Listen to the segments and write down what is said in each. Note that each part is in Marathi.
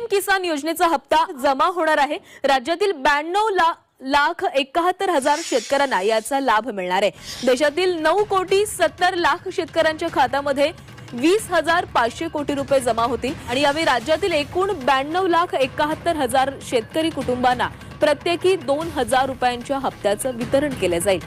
किसान योजनेचा हप्ता जमा होणार आहे। राज्यातील 92,71,000 शेतकऱ्यांना याचा लाभ मिळणार आहे। देशातील 9,70,00,000 शेतकऱ्यांच्या खात्यामध्ये 20,500 कोटी रुपये जमा होतील आणि यावेळी राज्यातील एकूण 92,71,000 शेतकरी कुटुंबांना प्रत्येकी 2,000 रुपयांच्या हप्त्याचं वितरण केले जाईल।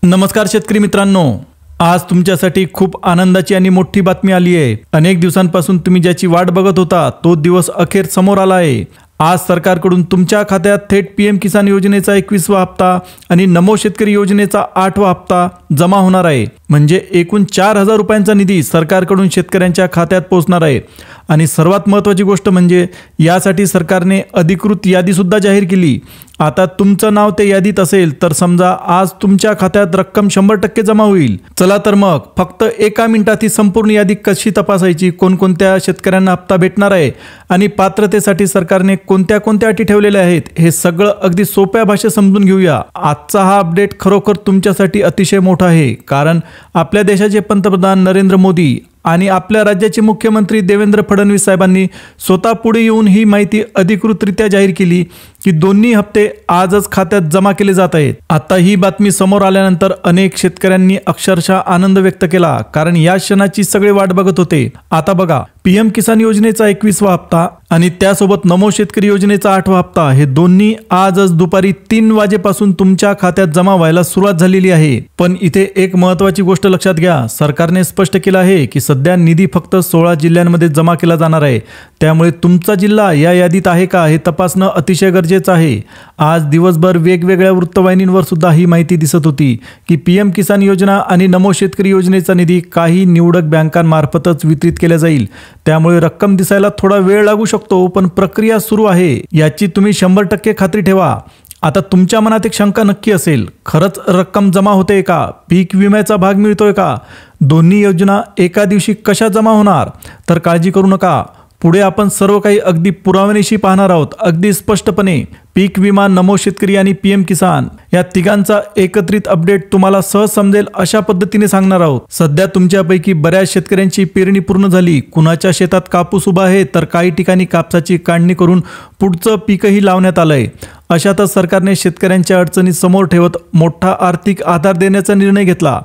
नमस्कार शेतकरी मित्रांनो, आज तुमच्यासाठी खूप आनंदाची आणि मोठी बातमी आली आहे। अनेक दिवसांपासून तुम्ही ज्याची वाट बघत होता तो दिवस अखेर समोर आला आहे। आज सरकारकडून तुमच्या खात्यात थेट पीएम किसान योजनेचा 21वा हप्ता आणि नमो शेतकरी योजनेचा 8वा हप्ता जमा होणार आहे। म्हणजे एकूण 4,000 रुपयांचा निधी सरकारकडून शेतकऱ्यांच्या खात्यात पोहोचणार आहे। आणि सर्वात महत्त्वाची गोष्ट म्हणजे यासाठी सरकारने अधिकृत यादी सुद्धा जाहीर केली। आता तुमचं नाव ते यादीत असेल तर समजा आज तुमच्या खात्यात रक्कम 100% जमा होईल। चला तर मग फक्त एका मिनिटात ही संपूर्ण यादी कशी तपासायची, कोणकोणत्या शेतकऱ्यांना हप्ता भेटणार आहे आणि पात्रतेसाठी सरकारने कोणत्या कोणत्या अटी ठेवलेल्या आहेत हे सगळं अगदी सोप्या भाषेत समजून घेऊया। आजचा हा अपडेट खरोखर तुमच्यासाठी अतिशय मोठा आहे, कारण आपल्या देशाचे पंतप्रधान नरेंद्र मोदी आणि आपल्या राज्याचे मुख्यमंत्री देवेंद्र फडणवीस साहेबांनी स्वतः पुढे येऊन ही माहिती अधिकृतरित्या जाहीर केली की दोन्ही हप्ते आजच खात्यात जमा केले जात आहेत। आता ही बातमी समोर आल्यानंतर अनेक शेतकऱ्यांनी अक्षरशः आनंद व्यक्त केला, कारण या क्षणाची सगळे वाट बघत होते। आता बघा, पीएम किसान योजनेचा 21वा हप्ता आणि त्यासोबत नमो शेतकरी योजनेचा 8वा हप्ता हे दोन्ही आजच दुपारी 3 वाजेपासून तुमच्या खात्यात जमा व्हायला सुरुवात झालेली आहे। पण इथे एक महत्त्वाची गोष्ट लक्षात घ्या, सरकारने स्पष्ट केलं आहे की सध्या निधी फक्त 16 जिल्ह्यांमध्ये जमा केला जाणार आहे। त्यामुळे तुमचा जिल्हा या यादीत आहे का हे तपासणं अतिशय गरजेचं आहे। आज दिवसभर वेगवेगळ्या वृत्तवाहिन्यांवर सुद्धा ही माहिती दिसत होती की पीएम किसान योजना आणि नमो शेतकरी योजनेचा निधी काही निवडक बँकांमार्फतच वितरित केला जाईल। त्यामुळे रक्कम दिसायला थोडा वेळ लागू शकतो, पण प्रक्रिया सुरू आहे याची तुम्ही 100% खात्री ठेवा। आता तुमच्या मनात एक शंका नक्की असेल, खरंच रक्कम जमा होते का? पीक विम्याचा भाग मिळतोय का? दोन्ही योजना एका दिवशी कशा जमा होणार? तर काळजी करू नका, पुढे आपण सर्व काही अगदी पुराव्यानिशी पाहणार आहोत। अगदी स्पष्टपणे पीक विमा, नमो शेतकरी आणि पीएम किसान या तिघांचा एकत्रित अपडेट तुम्हाला सहज समजेल अशा पद्धतीने सांगणार आहोत। सध्या तुमच्यापैकी बऱ्याच शेतकऱ्यांची पेरणी पूर्ण झाली, कुणाच्या शेतात कापूस उभा आहे तर काही ठिकाणी कापसाची काढणी करून पुढचं पीकही लावण्यात आलंय। अशातच सरकारने शेतकऱ्यांच्या अडचणी समोर ठेवत मोठा आर्थिक आधार देण्याचा निर्णय घेतला।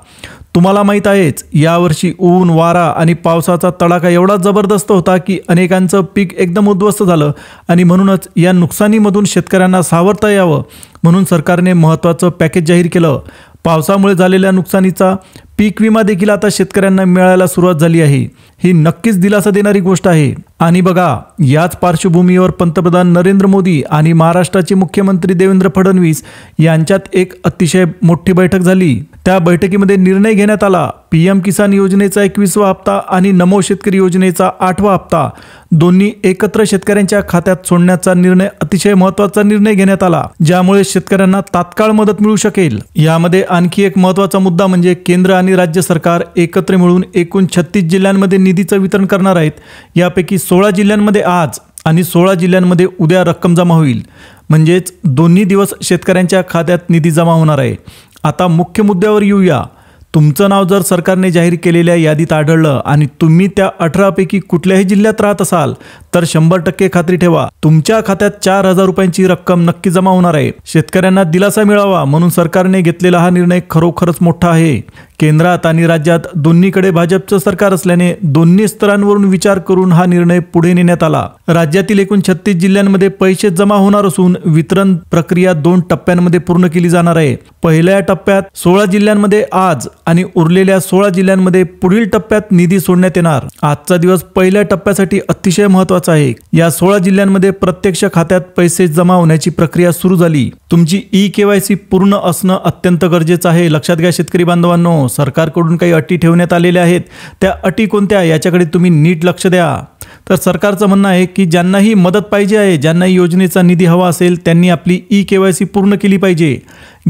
तुम्हाला माहित आहेच, यावर्षी ऊन, वारा आणि पावसाचा तडाखा एवढा जबरदस्त होता की अनेकांचं पीक एकदम उद्ध्वस्त झालं आणि म्हणूनच या नुकसानीमधून शेतकऱ्यांना सावरता यावं म्हणून सरकारने महत्त्वाचं पॅकेज जाहीर केलं। पावसामुळे झालेल्या नुकसानीचा पीक विमा देखील आता शेतकऱ्यांना मिळायला सुरुवात झाली आहे। ही नक्कीच दिलासा देणारी गोष्ट आहे। आणि बघा, याच पार्श्वभूमीवर पंतप्रधान नरेंद्र मोदी आणि महाराष्ट्राचे मुख्यमंत्री देवेंद्र फडणवीस यांच्यात एक अतिशय मोठी बैठक झाली। त्या बैठकीमध्ये निर्णय घेण्यात आला, पीएम किसान योजनेचा 21वा हप्ता आणि नमो शेतकरी योजनेचा 8वा हप्ता दोन्ही एकत्र शेतकऱ्यांच्या खात्यात सोडण्याचा निर्णय, अतिशय महत्त्वाचा निर्णय घेण्यात आला, ज्यामुळे शेतकऱ्यांना तात्काळ मदत मिळू शकेल। यामध्ये आणखी एक महत्त्वाचा मुद्दा म्हणजे केंद्र आणि राज्य सरकार एकत्र मिळून एकूण 36 जिल्ह्यांमध्ये निधीचं वितरण करणार आहेत। यापैकी 16 जिल्ह्यांमध्ये आज आणि 16 जिल्ह्यांमध्ये उद्या रक्कम जमा होईल। म्हणजेच दोन्ही दिवस शेतकऱ्यांच्या खात्यात निधी जमा होणार आहे। आता मुख्य मुद्द्यावर येऊया। तुमचं नाव जर सरकारने जाहीर केलेल्या यादीत आढळलं आणि तुम्ही त्या 18 पैकी कुठल्याही जिल्ह्यात राहत असाल तर 100% खात्री ठेवा, तुमच्या खात्यात 4,000 रुपयांची रक्कम नक्की जमा होणार आहे। शेतकऱ्यांना दिलासा मिळावा म्हणून सरकारने घेतलेला हा निर्णय खरोखरच मोठा आहे। केंद्रात आणि राज्यात दोन्हीकडे भाजपचं सरकार असल्याने दोन्ही स्तरांवरून विचार करून हा निर्णय पुढे नेण्यात आला। राज्यातील एकूण 36 जिल्ह्यांमध्ये पैसे जमा होणार असून वितरण प्रक्रिया 2 टप्प्यांमध्ये पूर्ण केली जाणार आहे। पहिल्या टप्प्यात 16 जिल्ह्यांमध्ये आज आणि उरलेल्या 16 जिल्ह्यांमध्ये पुढील टप्प्यात निधी सोडण्यात येणार। आजचा दिवस पहिल्या टप्प्यासाठी अतिशय महत्त्वाचा आहे। या 16 जिल्ह्यांमध्ये प्रत्यक्ष खात्यात पैसे जमा होण्याची प्रक्रिया सुरू झाली। तुमची ई-केवायसी पूर्ण असणं अत्यंत गरजेचं आहे। लक्षात घ्या शेतकरी बांधवांनो, सरकारकडून काही अटी ठेवण्यात आलेल्या आहेत। त्या अटी कोणत्या याच्याकडे तुम्ही नीट लक्ष द्या। तर सरकारचं म्हणणं आहे की ज्यांनाही मदत पाहिजे आहे, ज्यांना योजनेचा निधी हवा असेल त्यांनी आपली ई-केवायसी पूर्ण केली पाहिजे।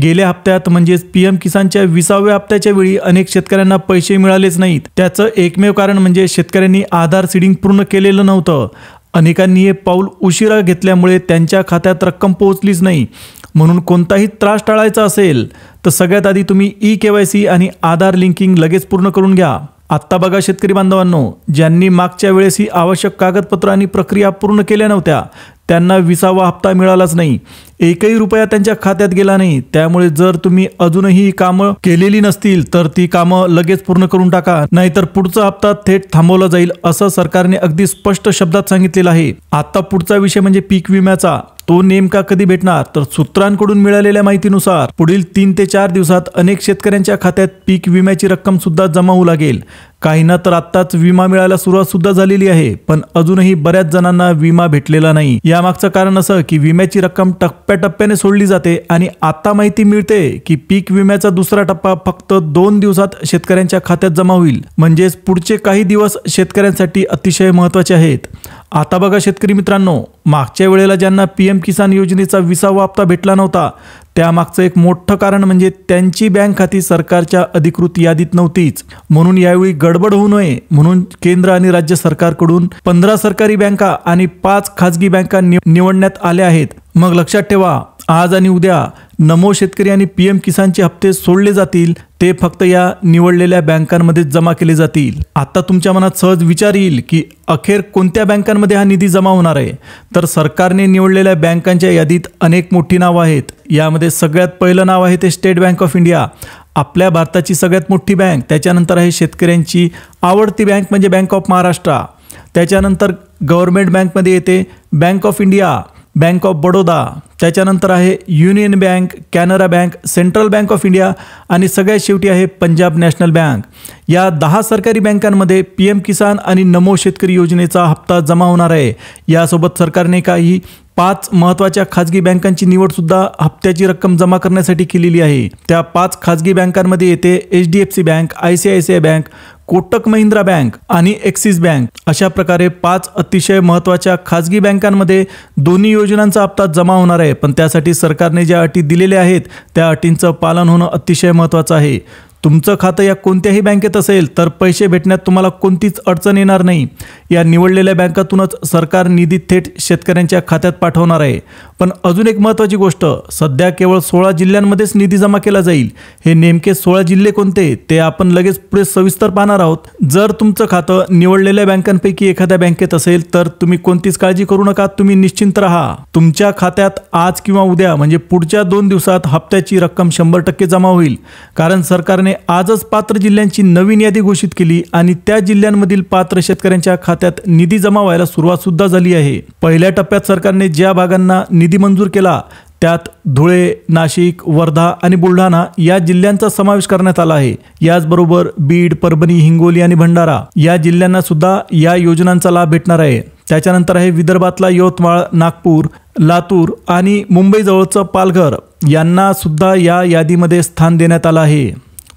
गेल्या हप्त्यात म्हणजेच पीएम किसानच्या 20व्या हप्त्याच्या वेळी अनेक शेतकऱ्यांना पैसे मिळालेच नाहीत। त्याचं एकमेव कारण म्हणजे शेतकऱ्यांनी आधार सीडिंग पूर्ण केलेलं नव्हतं। अनेकांनी हे पाऊल उशिरा घेतल्यामुळे त्यांच्या खात्यात रक्कम पोहोचलीच नाही। म्हणून कोणताही त्रास टाळायचा असेल तर सगळ्यात आधी तुम्ही ई-केवायसी आणि आधार लिंकिंग लगेच पूर्ण करून घ्या। आत्ता बघा शेतकरी बांधवांनो, ज्यांनी मागच्या वेळेस ही आवश्यक कागदपत्र आणि प्रक्रिया पूर्ण केल्या नव्हत्या त्यांना 20वा हप्ता मिळालाच नाही. एकही रुपया त्यांच्या खात्यात गेला नाही. त्यामुळे जर तुम्ही अजूनही कामं केलेली नसतील तर ती कामं लगेच पूर्ण करून टाका, नाहीतर पुढचा हप्ता थेट थांबवला जाईल, असं सरकारने अगदी स्पष्ट शब्दात सांगितलेलं आहे. आता पुढचा विषय म्हणजे पीक विम्याचा. तो नेमका कधी भेटणार? तर सूत्रांकडून मिळालेल्या माहितीनुसार पुढील 3 ते 4 दिवसात अनेक शेतकऱ्यांच्या खात्यात पीक विम्याची रक्कम सुद्धा जमा होऊ लागेल. काहींना तर आत्ताच विमा मिळायला सुरुवात सुद्धा झालेली आहे, पण अजूनही बऱ्याच जणांना विमा भेटलेला नाही. यामागचं कारण असं की विम्याची रक्कम टप्प्याटप्प्याने सोडली जाते आणि आता माहिती मिळते की पीक विम्याचा दुसरा टप्पा फक्त 2 दिवसात शेतकऱ्यांच्या खात्यात जमा होईल. म्हणजेच पुढचे काही दिवस शेतकऱ्यांसाठी अतिशय महत्त्वाचे आहेत. आता बघा शेतकरी मित्रांनो, मागच्या वेळेला ज्यांना PM किसान योजनेचा 20वा हप्ता भेटला नव्हता त्यामागचं एक मोठं कारण म्हणजे त्यांची बँक खाती सरकारच्या अधिकृत यादीत नव्हतीच. म्हणून यावेळी गडबड होऊ नये म्हणून केंद्र आणि राज्य सरकारकडून 15 सरकारी बँका आणि 5 खाजगी बँका निवडण्यात आल्या आहेत. मग लक्षात ठेवा, आज आणि उद्या नमो शेतकरी आणि PM किसानचे हप्ते सोडले जातील. ते फक्त या निवडलेल्या बँकांमध्ये जमा केले जातील. आता तुमच्या मनात सहज विचार येईल की अखेर कोणत्या बँकांमध्ये हा निधी जमा होणार आहे? तर सरकारने निवडलेल्या बँकांच्या यादीत अनेक मोठी नावं आहेत. यामध्ये सगळ्यात पहिलं नाव आहे ते स्टेट बँक ऑफ इंडिया, आपल्या भारताची सगळ्यात मोठी बँक. त्याच्यानंतर आहे शेतकऱ्यांची आवडती बँक म्हणजे बँक ऑफ महाराष्ट्र. त्याच्यानंतर गव्हर्नमेंट बँकमध्ये येते bank of India, bank of Baroda. त्याच्यानंतर आहे union bank, Canara bank, central bank of India आणि सगळ्यात शेवटी आहे पंजाब नॅशनल बँक. या 10 सरकारी बँकांमध्ये PM किसान आणि नमो शेतकरी योजनेचा हप्ता जमा होणार आहे. यासोबत सरकारने काही 5 महत्त्वाच्या खाजगी बँकांची निवड सुद्धा हप्त्याची रक्कम जमा करण्यासाठी केलेली आहे. त्या 5 खाजगी बँकांमध्ये येते HDFC bank, ICICI bank, Kotak Mahindra bank आणि ॲक्सिस बँक. अशा प्रकारे 5 अतिशय महत्त्वाच्या खाजगी बँकांमध्ये दोन्ही योजनांचा हप्ता जमा होणार आहे. पण त्यासाठी सरकारने ज्या अटी दिलेल्या आहेत त्या अटींचं पालन होणं अतिशय महत्त्वाचं आहे. तुमचं खातं या कोणत्याही बँकेत असेल तर पैसे भेटण्यात तुम्हाला कोणतीच अडचण येणार नाही. या निवडलेल्या बँकातूनच सरकार निधी थेट शेतकऱ्यांच्या खात्यात पाठवणार आहे. पण अजून एक महत्त्वाची गोष्ट, सध्या केवळ 16 जिल्ह्यांमध्येच निधी जमा केला जाईल. हे नेमके 16 जिल्हे कोणते ते आपण लगेच पुढे सविस्तर पाहणार आहोत. जर तुमचं खातं निवडलेल्या बँकांपैकी एखाद्या बँकेत असेल तर तुम्ही कोणतीच काळजी करू नका, तुम्ही निश्चिंत राहा. तुमच्या खात्यात आज किंवा उद्या म्हणजे पुढच्या 2 दिवसात हप्त्याची रक्कम 100% जमा होईल. कारण सरकारने आजच पात्र जिल्ह्यांची नवीन यादी घोषित केली आणि त्या जिल्ह्यांमधील पात्र शेतकऱ्यांच्या खात्यात निधी जमा व्हायला सुरुवात सुद्धा झाली आहे. पहिल्या टप्प्यात सरकारने ज्या भागांना निधी मंजूर केला त्यात धुळे, नाशिक, वर्धा आणि बुलढाणा या जिल्ह्यांचा समावेश करण्यात आला आहे. याचबरोबर बीड, परभणी, हिंगोली आणि भंडारा या जिल्ह्यांना सुद्धा या योजनांचा लाभ भेटणार आहे. त्याच्यानंतर आहे विदर्भातला यवतमाळ, नागपूर, लातूर आणि मुंबईजवळचं पालघर यांना सुद्धा या यादीमध्ये स्थान देण्यात आलं आहे.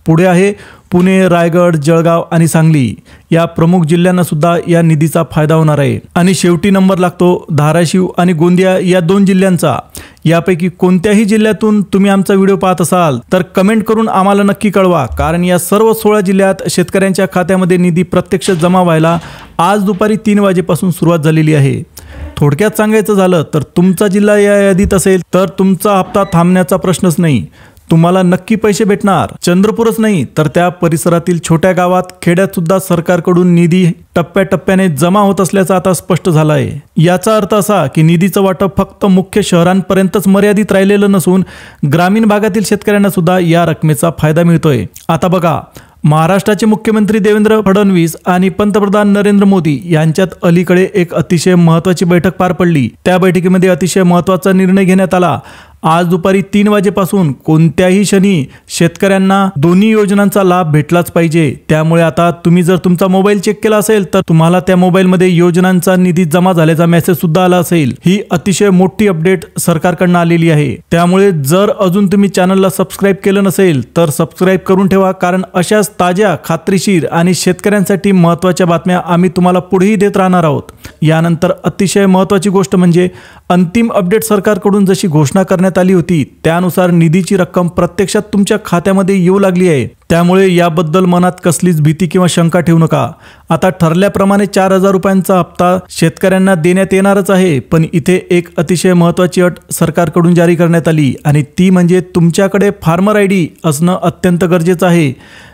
पुढे आहे पुणे, रायगड, जळगाव आणि सांगली या प्रमुख जिल्ह्यांना सुद्धा या निधीचा फायदा होणार आहे. आणि शेवटी नंबर लागतो धाराशिव आणि गोंदिया या 2 जिल्ह्यांचा. यापैकी कोणत्याही जिल्ह्यातून तुम्ही आमचा व्हिडिओ पाहत असाल तर कमेंट करून आम्हाला नक्की कळवा. कारण या सर्व 16 जिल्ह्यात शेतकऱ्यांच्या खात्यामध्ये निधी प्रत्यक्ष जमा व्हायला आज दुपारी 3 वाजेपासून सुरुवात झालेली आहे. थोडक्यात सांगायचं झालं तर तुमचा जिल्हा या यादीत असेल तर तुमचा हप्ता थांबण्याचा प्रश्नच नाही. तुम्हाला नक्की पैसे भेटणार. चंद्रपूरच नाही तर त्या परिसरातील छोट्या गावात, खेड्यात सुद्धा सरकारकडून निधी टप्प्याटप्प्याने जमा होत असल्याचं आता स्पष्ट झालं आहे. याचा अर्थ असा की निधीचं वाटप फक्त मुख्य शहरांपर्यंतच मर्यादित राहिलेलं नसून ग्रामीण भागातील शेतकऱ्यांना सुद्धा या रकमेचा फायदा मिळतोय. आता बघा, महाराष्ट्राचे मुख्यमंत्री देवेंद्र फडणवीस आणि पंतप्रधान नरेंद्र मोदी यांच्यात अलीकडे एक अतिशय महत्त्वाची बैठक पार पडली. त्या बैठकीमध्ये अतिशय महत्त्वाचा निर्णय घेण्यात आला. आज दुपारी 3 वाजेपासून कोणत्याही क्षणी शेतकऱ्यांना दोन्ही योजनांचा लाभ भेटलाच पाहिजे. त्यामुळे आता तुम्ही जर तुमचा मोबाईल चेक केला असेल तर तुम्हाला त्या मोबाईलमध्ये योजनांचा निधी जमा झाल्याचा मेसेज सुद्धा आला असेल. ही अतिशय मोठी अपडेट सरकारकडून आलेली आहे. त्यामुळे जर अजून तुम्ही चॅनलला सबस्क्राईब केलं नसेल तर सबस्क्राईब करून ठेवा. कारण अशाच ताज्या, खात्रीशीर आणि शेतकऱ्यांसाठी महत्त्वाच्या बातम्या आम्ही तुम्हाला पुढेही देत राहणार आहोत. यानंतर अतिशय महत्त्वाची गोष्ट म्हणजे अंतिम अपडेट सरकारकडून जशी घोषणा करण्यात आली होती त्यानुसार निधीची रक्कम प्रत्यक्षात तुमच्या खात्यामध्ये येऊ लागली आहे. त्यामुळे याबद्दल मनात कसलीच भीती किंवा शंका ठेवू नका. आता ठरल्याप्रमाणे 4,000 रुपयांचा हप्ता शेतकऱ्यांना देण्यात येणारच आहे. पण इथे एक अतिशय महत्त्वाची अट सरकारकडून जारी करण्यात आली आणि ती म्हणजे तुमच्याकडे फार्मर ID असणं अत्यंत गरजेचं आहे.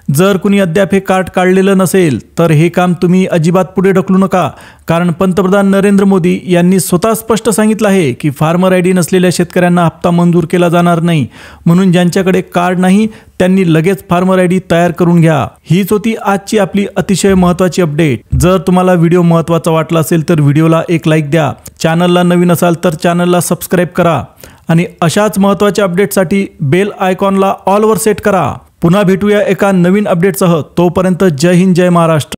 जर कुणी अद्याप हे कार्ड काढलेलं नसेल तर हे काम तुम्ही अजिबात पुढे ढकलू नका, कारण पंतप्रधान नरेंद्र मोदी यांनी स्वतः स्पष्ट सांगितलं आहे की फार्मर आय डी नसलेल्या शेतकऱ्यांना हप्ता मंजूर केला जाणार नाही. म्हणून ज्यांच्याकडे कार्ड नाही त्यांनी लगेच फार्मर आय डी तयार करून घ्या. हीच होती आजची आपली अतिशय महत्त्वाची अपडेट. जर तुम्हाला व्हिडिओ महत्त्वाचा वाटला असेल तर व्हिडिओला एक लाईक द्या. चॅनलला नवीन असाल तर चॅनलला सबस्क्राईब करा आणि अशाच महत्त्वाच्या अपडेटसाठी बेल आयकॉनला ऑलवर सेट करा. पुन्हा भेटूया एका नवीन अपडेटसह. तोपर्यंत जय हिंद, जय महाराष्ट्र.